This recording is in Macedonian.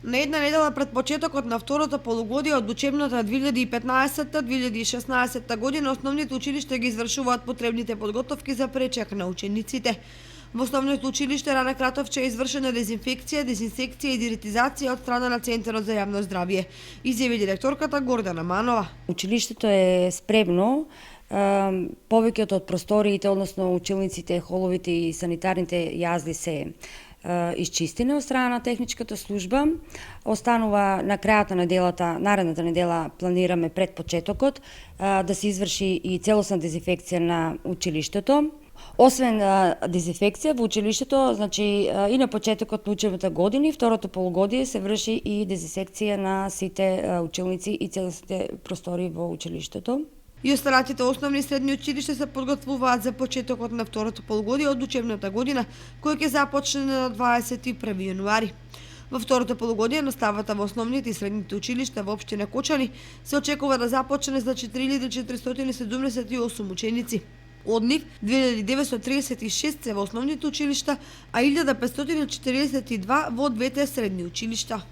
На една недела пред почетокот на второто полугодие од учебната 2015-2016 година основните училишта ги извршуваат потребните подготовки за пречек на учениците. Во основното училиште Рана Кратовче е извршена дезинфекција, дезинсекција и диретизација од страна на Центарот за јавно здравје, изјави директорката Гордана Манова. Училиштето е спремно, повеќето од просториите, односно училниците, холовите и санитарните јазди се исчистени од страна на техничката служба. Останува на крајот на неделата, наредната недела планираме пред почетокот да се изврши и целосна дезинфекција на училиштето. Освен дезинфекција во училиштето, значи и на почетокот на учебната година, второто полугодие се врши и дезинсекција на сите училници и целосните простори во училиштето. И останатите основни и средни училишта се подготвуваат за почетокот на второто полугодие од учебната година, која ќе започне на 21 јануари. Во второто полугодие наставата во основните и средните училишта во општина Кочани се очекува да започне за 4478 ученици. Од нив 2936 се во основните училишта, а 1542 во двете средни училишта.